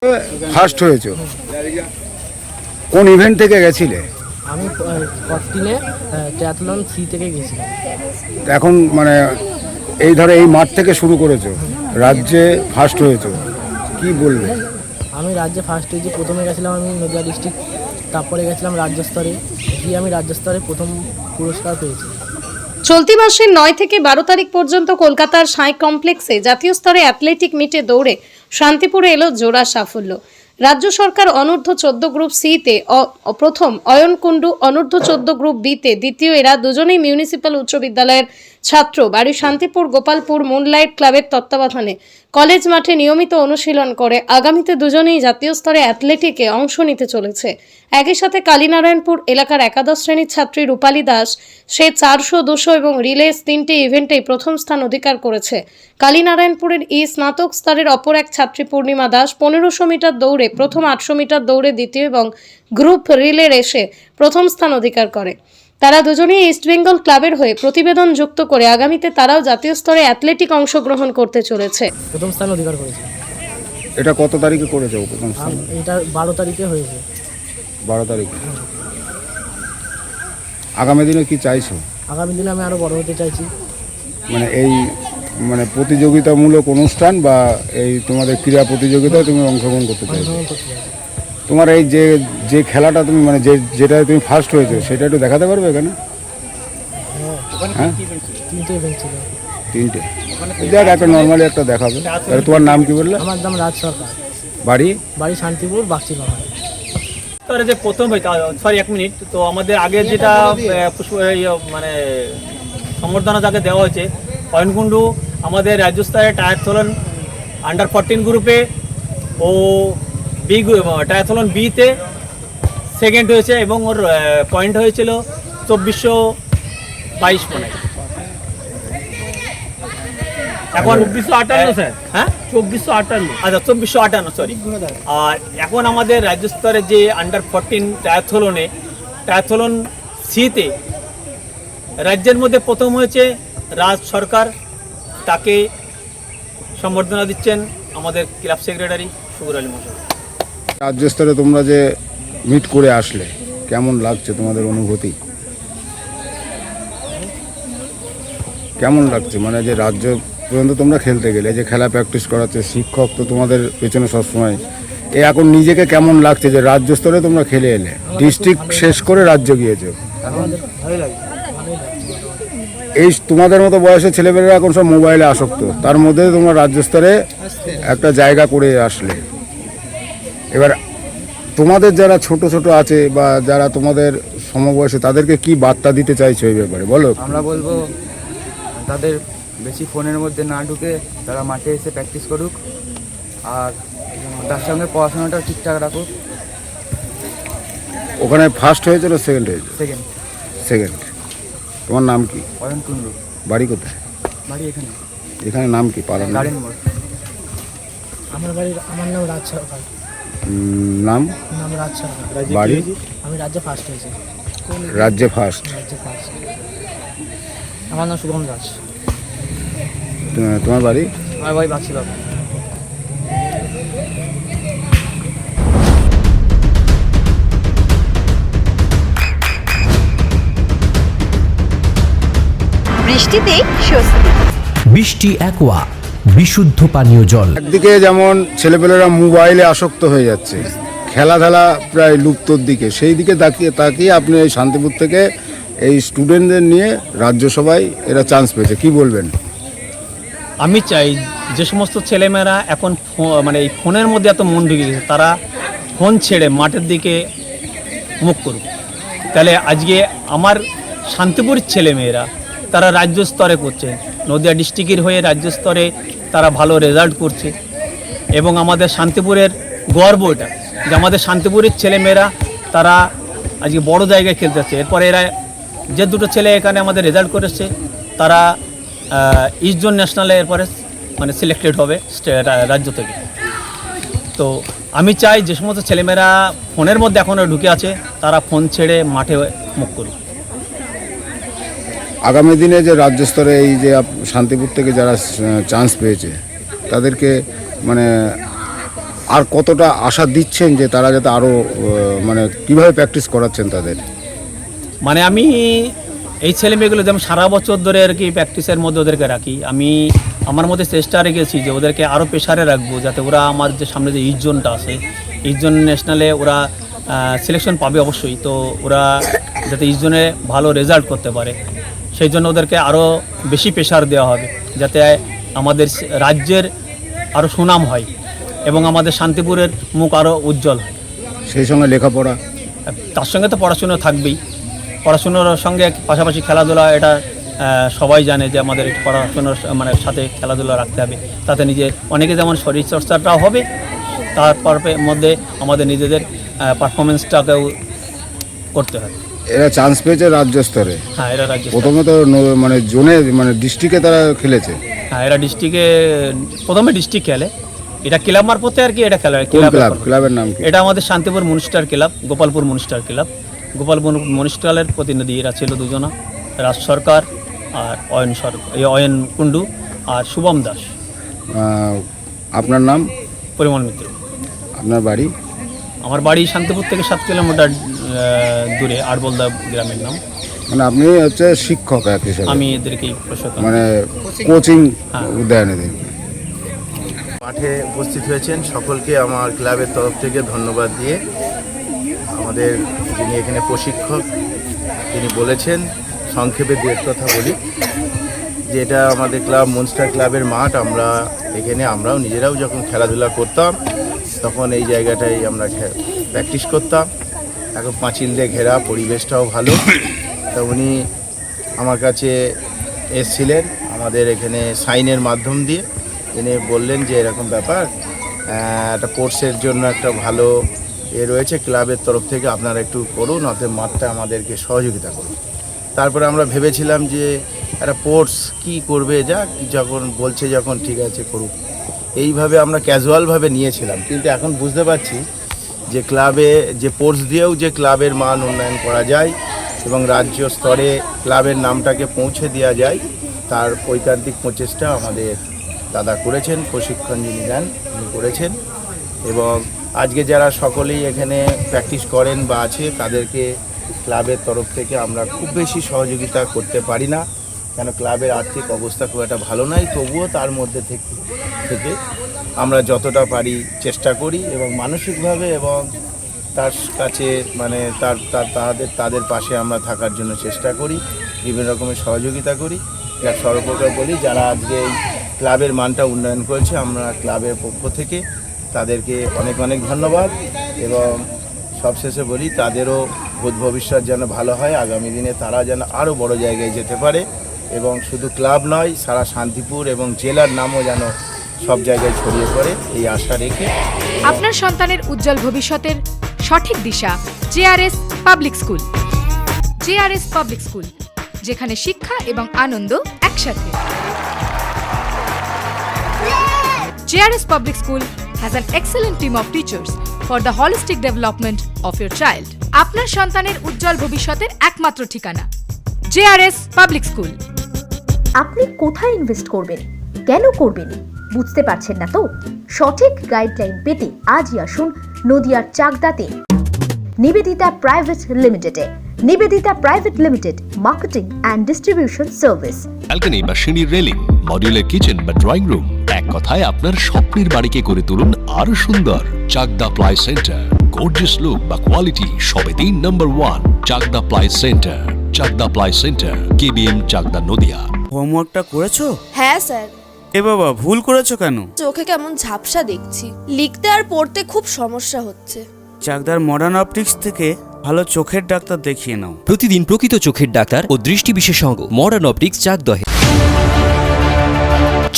First হয়েছো, কোন event থেকে গেছিলে? আমি 14-এ ট্রায়াথলন সি থেকে গেছিলাম। এখন মানে এই ধরো এই মাঠ থেকে শুরু করেছো, রাজ্যে ফার্স্ট হয়েছো, কি বলবে? আমি রাজ্যে ফার্স্ট হয়েছি। প্রথমে গেছিলাম আমি নদিয়া ডিস্ট্রিক্ট, তারপরে গেছিলাম রাজ্য স্তরে, গিয়ে আমি রাজ্য স্তরে প্রথম পুরস্কার পেয়েছি। চলতি মাসের 9 থেকে 12 তারিখ পর্যন্ত কলকাতার সাই কমপ্লেক্সে জাতীয় স্তরে অ্যাথলেটিক মিটে দৌড়ে শান্তিপুরে এলো জোড়া সাফল্য। রাজ্য সরকার অনূর্ধ্ব 14 গ্রুপ সিতে প্রথম, অয়ন কুণ্ডু অনূর্ধ্ব 14 গ্রুপ বিতে দ্বিতীয়। এরা দুজনেই মিউনিসিপ্যাল উচ্চ বিদ্যালয়ের ছাত্র। বাড়ি শান্তিপুর গোপালপুর মুনলাইট ক্লাবের তত্ত্বাবধানে কলেজ মাঠে নিয়মিত অনুশীলন করে আগামীতে দুজনেই জাতীয় স্তরে অ্যাথলেটিকে অংশ নিতে চলেছে। একই সাথে কালীনারায়ণপুর এলাকার একাদশ শ্রেণীর ছাত্রী রূপালী দাস, সে 400, 200 এবং রিলেস 3টে ইভেন্টেই প্রথম স্থান অধিকার করেছে। কালীনারায়ণপুরের স্নাতক স্তরের অপর এক ছাত্রী পূর্ণিমা দাস 1500 মিটার দৌড়ে প্রথম, 800 মিটার দৌড়ে দ্বিতীয় এবং গ্রুপ রিলে রেসে প্রথম স্থান অধিকার করে। তারা দুজনেই ইস্টবেঙ্গল ক্লাবের হয়ে প্রতিবেদন যুক্ত করে আগামীতে তারাও জাতীয় স্তরে অ্যাথলেটিক অংশগ্রহণ করতে চলেছে। প্রথম স্থান অধিকার করেছি। এটা কত তারিখে করেছো প্রথম স্থান? এটা 12 তারিখে হয়েছে। 12 তারিখ। আগামী দিনে কি চাইছো? আগামী দিনে আমি আরও বড় হতে চাইছি। মানে এই মানে প্রতিযোগিতামূলক অনুষ্ঠান বা এই তোমাদের ক্রীড়া প্রতিযোগিতায় তুমি অংশগ্রহণ করতে চাইছো? অংশগ্রহণ করতে চাইছি। তোমার এই যে খেলাটা তুমি মানে যেটায় তুমি ফার্স্ট হয়েছো সেটা একটু দেখাতে পারবে এখানে? হ্যাঁ, 3টে ইভেন্ট ছিল। 3টে। দেখ একটা নর্মালি একটা দেখাবে। তাহলে তোমার নাম কি বললে? আমার নাম রাজ সরকার, বাড়ি? বাড়ি শান্তিপুর বাগচি বাগান। যে প্রথম হয়েছে, সরি 1 মিনিট, তো আমাদের আগে যেটা মানে সম্বর্ধনা যাকে দেওয়া হয়েছে অয়ন কুণ্ডু আমাদের রাজ্য স্তরে ট্রায়াথলন আন্ডার 14 গ্রুপে ও বি ট্রায়াথলন বিতে সেকেন্ড হয়েছে এবং ওর পয়েন্ট হয়েছিল 2422 পয়েন্ট। এখন 2458 স্যার। হ্যাঁ 2458। আচ্ছা 2458, সরি। আর এখন আমাদের রাজ্য স্তরে যে আন্ডার 14 ট্রায়াথলন সিতে রাজ্যের মধ্যে প্রথম হয়েছে রাজ সরকার, তাকে সম্বর্ধনা দিচ্ছেন আমাদের ক্লাব সেক্রেটারি সুগুর আলী মহাশয়। রাজ্য স্তরে তোমরা যে মিট করে আসলে কেমন লাগছে, তোমাদের অনুভূতি কেমন লাগছে? মানে যে রাজ্য পর্যন্ত তোমরা খেলতে গেলে, যে খেলা প্র্যাকটিস করাচ্ছে শিক্ষক তো তোমাদের পেছনে সবসময়, এখন নিজেকে কেমন লাগছে যে রাজ্য স্তরে তোমরা খেলে এলে, ডিস্ট্রিক্ট শেষ করে রাজ্য গিয়েছো? আমাদের ভালোই লাগে। এই তোমাদের মতো বয়সের ছেলেমেয়েরা এখন সব মোবাইলে আসক্ত, তার মধ্যে তোমরা রাজ্য স্তরে একটা জায়গা করে আসলে। এবার তোমাদের যারা ছোট ছোট আছে বা যারা তোমাদের সমবয়সী, তাদেরকে কি বার্তা দিতে চাইছো এই ব্যাপারে বলো? আমরা বলবো তাদের বেশি ফোনের মধ্যে না ঢুকে তারা মাঠে এসে প্র্যাকটিস করুক, আর তার সঙ্গে পড়াশোনাটা ঠিকঠাক রাখুক। ওখানে ফার্স্ট হয়েছিল, সেকেন্ড হয়েছিল? সেকেন্ড। সেকেন্ড। তোমার নাম কি? অয়ন কুণ্ডু। বাড়ি কোথায়? বাড়ি এখানে। এখানে নাম কি? পাড়ার নাম? গার্ডেন মোড়। আমার নাম রাজ সরকার। নাম? নাম রাজ সরকার। বাড়ি? আমি রাজ্যে ফার্স্ট হয়েছি। রাজ্যে ফার্স্ট। রাজ্যে ফার্স্ট। আমার নাম শুভম দাস। তোমার বাড়ি? আমার বাড়ি বাগচি বাগান। বৃষ্টিতে স্বস্তি। বৃষ্টি অ্যাকোয়া, বিশুদ্ধ পানীয় জল। একদিকে যেমন ছেলেপেলেরা মোবাইলে আসক্ত হয়ে যাচ্ছে, খেলাধুলা প্রায় লুপ্তর দিকে, সেই দিকে তাকিয়ে আপনি এই শান্তিপুর থেকে এই স্টুডেন্টদের নিয়ে রাজ্যসভায় এরা চান্স পেয়েছে, কি বলবেন? আমি চাই যে সমস্ত ছেলেমেয়েরা এখন মানে এই ফোনের মধ্যে এত মন ঢুকে গেছে, তারা ফোন ছেড়ে মাঠের দিকে মুখ করুক। তাহলে আজকে আমার শান্তিপুরের ছেলেমেয়েরা তারা রাজ্য স্তরে করছে, নদিয়া ডিস্ট্রিক্টের হয়ে রাজ্য স্তরে তারা ভালো রেজাল্ট করছে এবং আমাদের শান্তিপুরের গর্ব এটা যে আমাদের শান্তিপুরের ছেলেমেয়েরা তারা আজকে বড় জায়গায় খেলতে যাচ্ছে। এরপরে এরা যে দুটো ছেলে এখানে আমাদের রেজাল্ট করেছে তারা ইস্ট জোন ন্যাশনালে এরপরে মানে সিলেক্টেড হবে রাজ্য থেকে। তো আমি চাই যে সমস্ত ছেলেমেয়েরা ফোনের মধ্যে এখনও ঢুকে আছে তারা ফোন ছেড়ে মাঠে মুখ করুক। আগামী দিনে যে রাজ্য স্তরে এই যে শান্তিপুর থেকে যারা চান্স পেয়েছে তাদেরকে মানে আর কতটা আশা দিচ্ছেন যে তারা যাতে আরও মানে কিভাবে প্র্যাকটিস করাচ্ছেন তাদের? মানে আমি এই ছেলে মেয়েগুলো যেমন সারা বছর ধরে আর কি প্র্যাকটিসের মধ্যে ওদেরকে রাখি, আমি আমার মধ্যে চেষ্টা রেখেছি যে ওদেরকে আরও প্রেশারে রাখবো, যাতে ওরা আমার যে সামনে যে ইস্টজোনটা আছে, ইস্টজোন ন্যাশনালে ওরা সিলেকশন পাবে অবশ্যই, তো ওরা যাতে ইস্টজোনে ভালো রেজাল্ট করতে পারে সেই জন্য ওদেরকে আরও বেশি প্রেশার দেওয়া হবে, যাতে আমাদের রাজ্যের আরও সুনাম হয় এবং আমাদের শান্তিপুরের মুখ আরও উজ্জ্বল হয়। সেই সঙ্গে লেখাপড়া? তার সঙ্গে তো পড়াশুনো থাকবেই, পড়াশুনোর সঙ্গে পাশাপাশি খেলাধুলা, এটা সবাই জানে যে আমাদের পড়াশুনোর মানে সাথে খেলাধুলা রাখতে হবে, তাতে নিজের অনেকে যেমন শরীরচর্চাটাও হবে, তারপর মধ্যে আমাদের নিজেদের পারফরমেন্সটাকেও করতে হবে। এরা চান্স পেয়েছে রাজ্য স্তরে? হ্যাঁ, এরা রাজ্য প্রথমে তো মানে জোনে মানে ডিস্ট্রিক্টে তারা খেলেছে? হ্যাঁ, এরা ডিস্ট্রিক্টে প্রথমে ডিস্ট্রিক্ট খেলে, এটা ক্লাব মারফতে আর কি এটা খেলা। ক্লাবের নাম কি? এটা আমাদের শান্তিপুর মনিস্টার ক্লাব, গোপালপুর মনিস্টার ক্লাব। গোপালপুর মনিস্টারের প্রতিনিধি এরা ছিল দুজনা, রাজ সরকার আর অয়ন কুণ্ডু আর শুভম দাস। আপনার নাম? পরিমল মিত্র। আপনার বাড়ি? আমার বাড়ি শান্তিপুর থেকে 7 কিলোমিটার দূরে, আড়বলদা গ্রামের নাম। মানে আপনি হচ্ছে শিক্ষক এক হিসাবে? আমি এদেরকেই প্রশিক্ষণ, মানে কোচিং উদয়নে দিন। মাঠে উপস্থিত হয়েছেন সকলকে আমার ক্লাবের তরফ থেকে ধন্যবাদ দিয়ে, আমাদের যিনি এখানে প্রশিক্ষক তিনি বলেছেন, সংক্ষেপে দু এক কথা বলি, যে এটা আমাদের ক্লাব মনস্টার ক্লাবের মাঠ। আমরাও নিজেরাও যখন খেলাধুলা করতাম তখন এই জায়গাটায় আমরা প্র্যাকটিস করতাম। এখন পাঁচিল দিয়ে ঘেরা, পরিবেশটাও ভালো। তা উনি আমার কাছে এসছিলেন আমাদের এখানে সাইনের মাধ্যম দিয়ে, তিনি বললেন যে এরকম ব্যাপার, একটা কোর্সের জন্য একটা ভালো রয়েছে ক্লাবের তরফ থেকে, আপনারা একটু করুন, অতএব মাঠটা আমাদেরকে সহযোগিতা করুন। তারপরে আমরা ভেবেছিলাম যে একটা কোর্স কি করবে, যখন বলছে যখন ঠিক আছে করুক, এইভাবে আমরা ক্যাজুয়ালভাবে নিয়েছিলাম। কিন্তু এখন বুঝতে পারছি যে ক্লাবে যে কোর্স দিয়েও যে ক্লাবের মান উন্নয়ন করা যায় এবং রাজ্য স্তরে ক্লাবের নামটাকে পৌঁছে দেওয়া যায়, তার ঐকান্তিক প্রচেষ্টা আমাদের দাদা করেছেন, প্রশিক্ষণ যিনি দেন উনি করেছেন। এবং আজকে যারা সকলেই এখানে প্র্যাকটিস করেন বা আছে, তাদেরকে ক্লাবের তরফ থেকে আমরা খুব বেশি সহযোগিতা করতে পারি না, কেন ক্লাবের আর্থিক অবস্থা খুব একটা ভালো নয়। তবুও তার মধ্যে থেকে আমরা যতটা পারি চেষ্টা করি এবং মানসিকভাবে এবং তার কাছে মানে তাদের পাশে আমরা থাকার জন্য চেষ্টা করি, বিভিন্ন রকমের সহযোগিতা করি। সর্বপ্রকার বলি, যারা আজকে এই ক্লাবের মানটা উন্নয়ন করেছে, আমরা ক্লাবের পক্ষ থেকে তাদেরকে অনেক অনেক ধন্যবাদ। এবং সবশেষে বলি, তাদেরও ভবিষ্যৎ যেন ভালো হয়, আগামী দিনে তারা যেন আরও বড় জায়গায় যেতে পারে এবং শুধু ক্লাব নয়, সারা শান্তিপুর এবং জেলার নামও যেন সব জায়গায় ছড়িয়ে পড়ে, এই আশা রেখে আপনার সন্তানের উজ্জ্বল ভবিষ্যতের সঠিক দিশা JRS public school. JRS public school, যেখানে শিক্ষা এবং আনন্দ একসাথে। JRS public school has an excellent team of teachers for the holistic development of your child. আপনার সন্তানের উজ্জ্বল ভবিষ্যতের একমাত্র ঠিকানা জেআরএস পাবলিক স্কুল। আপনি কোথায় ইনভেস্ট করবেন, কেন করবেন, বুঝতে পারছেন না তো? সঠিক গাইডলাইন পেতে আজই আসুন নদিয়ার চাকদাতে নিবেদিতা প্রাইভেট লিমিটেডে। Nivedita private limited, marketing and distribution service. Balcony বা সিঁড়ির রেলিং, মডিউলার কিচেন বা ড্রয়িং রুম, এক কথায় আপনার স্বপ্নের বাড়িকে করে তুলুন আরো সুন্দর। Chakda ply centre, gorgeous look বা কোয়ালিটি সবেতেই number 1। Chakda ply centre, Chakda ply centre, KBM, Chakda, Nadia. হোমওয়ার্কটা করেছো? হ্যাঁ স্যার। এ বাবা, ভুল করেছো কেন? চোখে কেমন ঝাপসা দেখছি, লিখতে আর পড়তে খুব সমস্যা হচ্ছে। চাকদার মডার্ন অপটিক্স থেকে ভালো চোখের ডাক্তার দেখিয়ে নাও। প্রতিদিন প্রকৃত চোখের ডাক্তার ও দৃষ্টি বিশেষজ্ঞ মডার্ন অপটিক্স চাকদহে।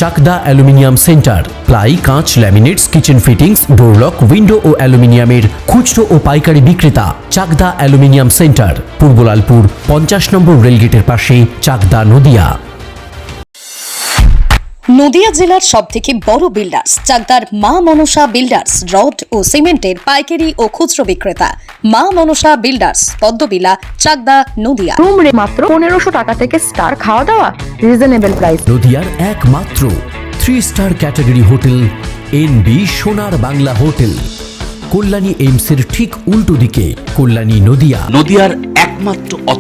চাকদা অ্যালুমিনিয়াম সেন্টার, প্লাই, কাঁচ, laminates, kitchen fittings, door lock, window ও অ্যালুমিনিয়ামের খুচরো ও পাইকারি বিক্রেতা। চাকদা অ্যালুমিনিয়াম সেন্টার, পূর্ব লালপুর 50 নম্বর রেলগেটের পাশে, চাকদা, নদিয়া। নদিয়া জেলার সবথেকে বড় বিল্ডার্স চাকদার মা মনসা বিল্ডার্স, রড ও সিমেন্টের পাইকারি ও খুচরো বিক্রেতা। মা মনসা বিল্ডার্স, পদ্মবিলা, চাকদা, নদিয়া। রুম রে মাত্র 1500 টাকা থেকে স্টার, খাওয়া দাওয়া রিজনেবল প্রাইস। নদিয়ার একমাত্র 3 স্টার ক্যাটাগরি হোটেল NB সোনার বাংলা হোটেল, কল্যাণী এইমসের ঠিক উল্টো দিকে, কল্যাণী নদিয়া। নদিয়ার একমাত্র